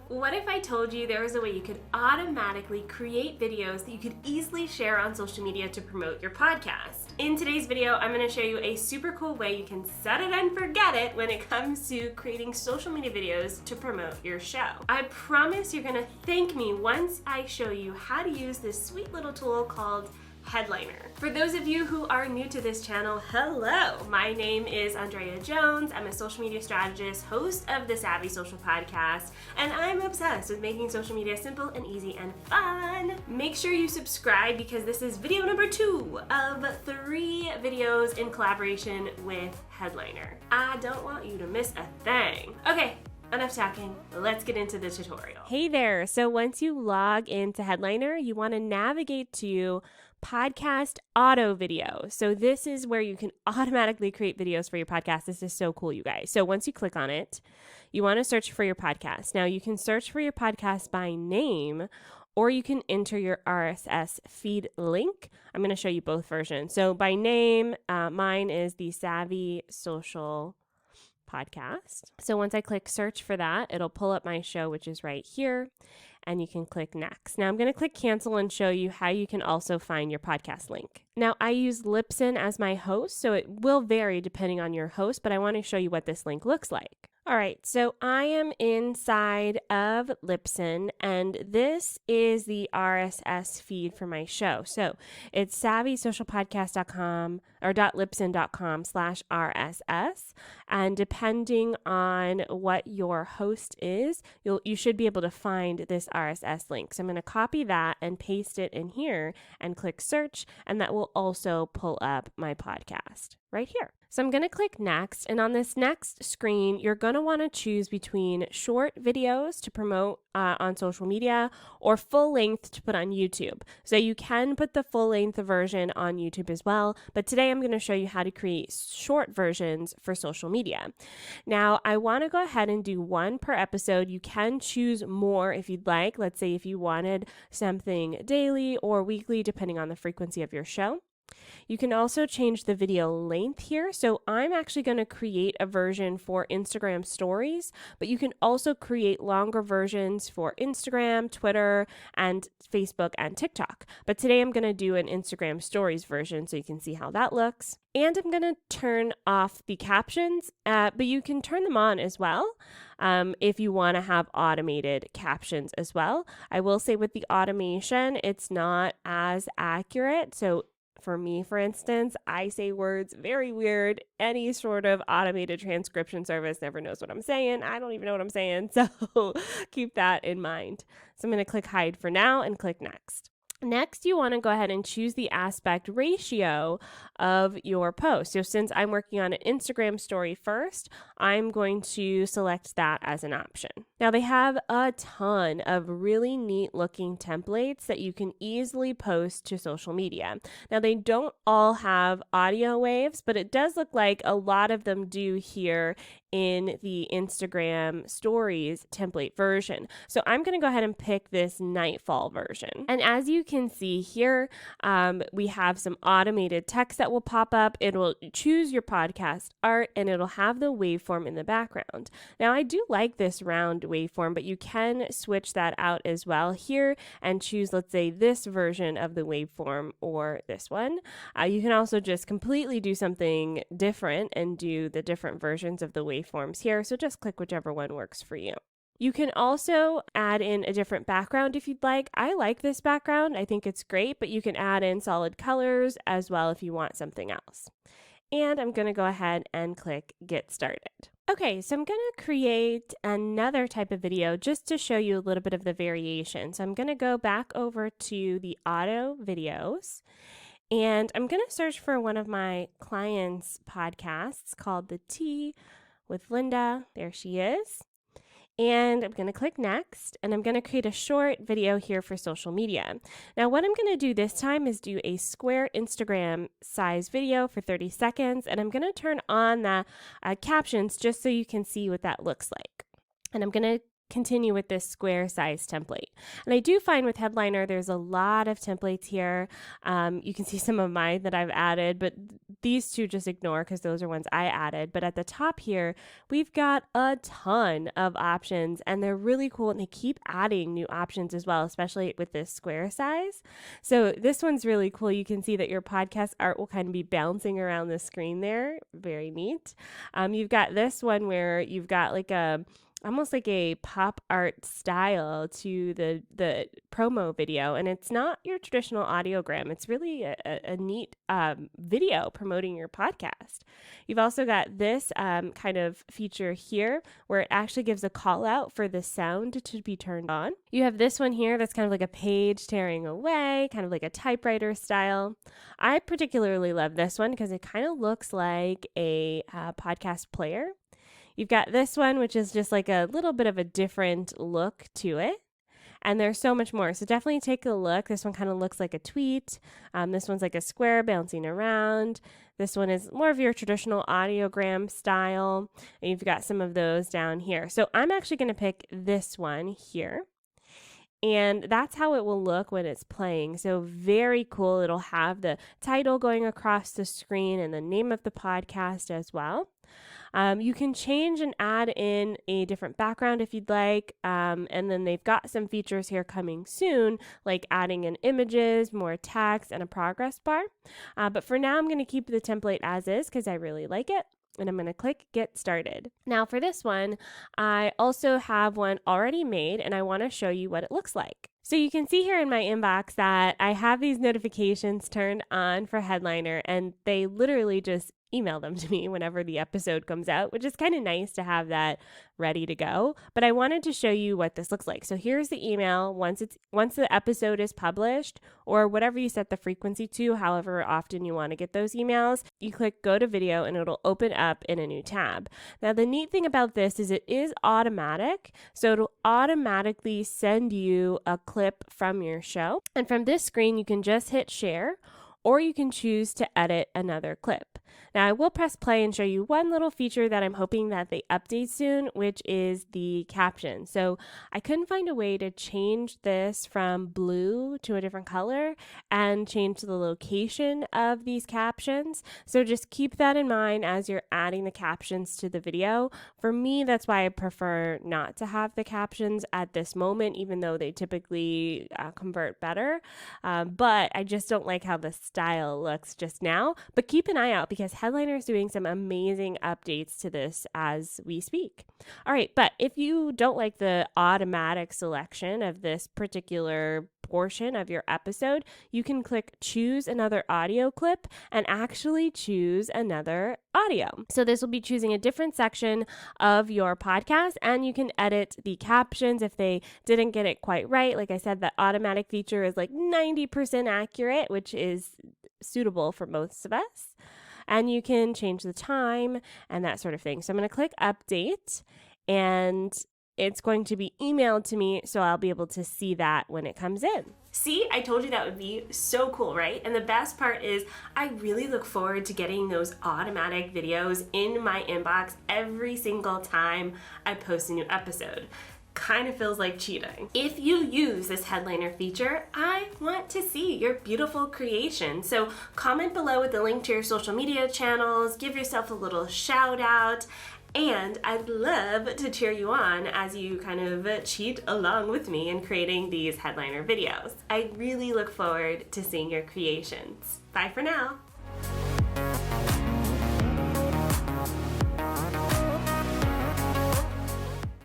What if I told you there was a way you could automatically create videos that you could easily share on social media to promote your podcast? In today's video, I'm going to show you a super cool way you can set it and forget it when it comes to creating social media videos to promote your show. I promise you're going to thank me once I show you how to use this sweet little tool called Headliner. For those of you who are new to this channel, hello! My name is Andrea Jones. I'm a social media strategist, host of the Savvy Social Podcast, and I'm obsessed with making social media simple and easy and fun. Make sure you subscribe because this is video number 2 of 3 videos in collaboration with Headliner. I don't want you to miss a thing. Okay. Enough talking, let's get into the tutorial. Hey there, so once you log into Headliner, you want to navigate to Podcast Auto Video. So this is where you can automatically create videos for your podcast. This is so cool, you guys. So once you click on it, you want to search for your podcast. Now you can search for your podcast by name, or you can enter your RSS feed link. I'm going to show you both versions. So by name, mine is the Savvy Social Podcast. So once I click search for that, it'll pull up my show, which is right here, and you can click next. Now I'm going to click cancel and show you how you can also find your podcast link. Now I use Libsyn as my host, so it will vary depending on your host, but I want to show you what this link looks like. All right, so I am inside of Libsyn, and this is the RSS feed for my show. So it's savvysocialpodcast.com or .libsyn.com/RSS, and depending on what your host is, you should be able to find this RSS link. So I'm going to copy that and paste it in here and click search, and that will also pull up my podcast right here. So I'm going to click next, and on this next screen, you're going to want to choose between short videos to promote on social media or full length to put on YouTube. So you can put the full length version on YouTube as well, but today I'm going to show you how to create short versions for social media. Now I want to go ahead and do 1 per episode. You can choose more if you'd like. Let's say if you wanted something daily or weekly, depending on the frequency of your show. You can also change the video length here. So I'm actually going to create a version for Instagram stories, but you can also create longer versions for Instagram, Twitter, and Facebook and TikTok. But today I'm going to do an Instagram stories version so you can see how that looks. And I'm going to turn off the captions, but you can turn them on as well if you want to have automated captions as well. I will say with the automation, it's not as accurate. So for me, for instance, I say words very weird. Any sort of automated transcription service never knows what I'm saying. I don't even know what I'm saying. So keep that in mind. So I'm going to click hide for now and click next. Next, you want to go ahead and choose the aspect ratio of your post. So since I'm working on an Instagram story first, I'm going to select that as an option. Now they have a ton of really neat looking templates that you can easily post to social media. Now they don't all have audio waves, but it does look like a lot of them do here in the Instagram stories template version. So I'm going to go ahead and pick this nightfall version. And as you can see here, we have some automated text that will pop up. It will choose your podcast art and it'll have the waveform in the background. Now I do like this round waveform, but you can switch that out as well here and choose, let's say, this version of the waveform or this one. You can also just completely do something different and do the different versions of the waveforms here. So just click whichever one works for you. You can also add in a different background if you'd like. I like this background. I think it's great, but you can add in solid colors as well if you want something else. And I'm going to go ahead and click get started. Okay, so I'm going to create another type of video just to show you a little bit of the variation. So I'm going to go back over to the auto videos. And I'm going to search for one of my clients' podcasts called The Tea with Linda. There she is. And I'm going to click next, and I'm going to create a short video here for social media. Now, what I'm going to do this time is do a square Instagram size video for 30 seconds, and I'm going to turn on the captions just so you can see what that looks like. And I'm going to continue with this square size template. And I do find with Headliner, there's a lot of templates here. You can see some of mine that I've added, but these two just ignore because those are ones I added. But at the top here, we've got a ton of options and they're really cool and they keep adding new options as well, especially with this square size. So this one's really cool. You can see that your podcast art will kind of be bouncing around the screen there. Very neat. You've got this one where you've got like almost like a pop art style to the promo video. And it's not your traditional audiogram. It's really a neat video promoting your podcast. You've also got this kind of feature here where it actually gives a call out for the sound to be turned on. You have this one here that's kind of like a page tearing away, kind of like a typewriter style. I particularly love this one because it kind of looks like a podcast player. You've got this one, which is just like a little bit of a different look to it. And there's so much more. So definitely take a look. This one kind of looks like a tweet. This one's like a square bouncing around. This one is more of your traditional audiogram style. And you've got some of those down here. So I'm actually going to pick this one here. And that's how it will look when it's playing. So very cool. It'll have the title going across the screen and the name of the podcast as well. You can change and add in a different background if you'd like. And then they've got some features here coming soon, like adding in images, more text, and a progress bar. But for now, I'm going to keep the template as is because I really like it. And I'm going to click Get Started. Now for this one, I also have one already made and I want to show you what it looks like. So you can see here in my inbox that I have these notifications turned on for Headliner and they literally just email them to me whenever the episode comes out, which is kind of nice to have that ready to go. But I wanted to show you what this looks like. So here's the email once the episode is published, or whatever you set the frequency to, however often you want to get those emails, you click Go to Video and it'll open up in a new tab. Now the neat thing about this is it is automatic, so it'll automatically send you a clip from your show. And from this screen, you can just hit share, or you can choose to edit another clip. Now I will press play and show you one little feature that I'm hoping that they update soon, which is the caption. So I couldn't find a way to change this from blue to a different color and change the location of these captions. So just keep that in mind as you're adding the captions to the video. For me, that's why I prefer not to have the captions at this moment, even though they typically convert better. But I just don't like how the style looks just now. But keep an eye out because Headliner is doing some amazing updates to this as we speak. All right, but if you don't like the automatic selection of this particular portion of your episode, you can click choose another audio clip and actually choose another audio. So this will be choosing a different section of your podcast and you can edit the captions if they didn't get it quite right. Like I said, the automatic feature is like 90% accurate, which is suitable for most of us. And you can change the time and that sort of thing. So I'm going to click update and it's going to be emailed to me, so I'll be able to see that when it comes in. See, I told you that would be so cool, right? And the best part is I really look forward to getting those automatic videos in my inbox every single time I post a new episode. Kind of feels like cheating. If you use this Headliner feature, I want to see your beautiful creation. So comment below with the link to your social media channels, give yourself a little shout out, and I'd love to cheer you on as you kind of cheat along with me in creating these Headliner videos. I really look forward to seeing your creations. Bye for now.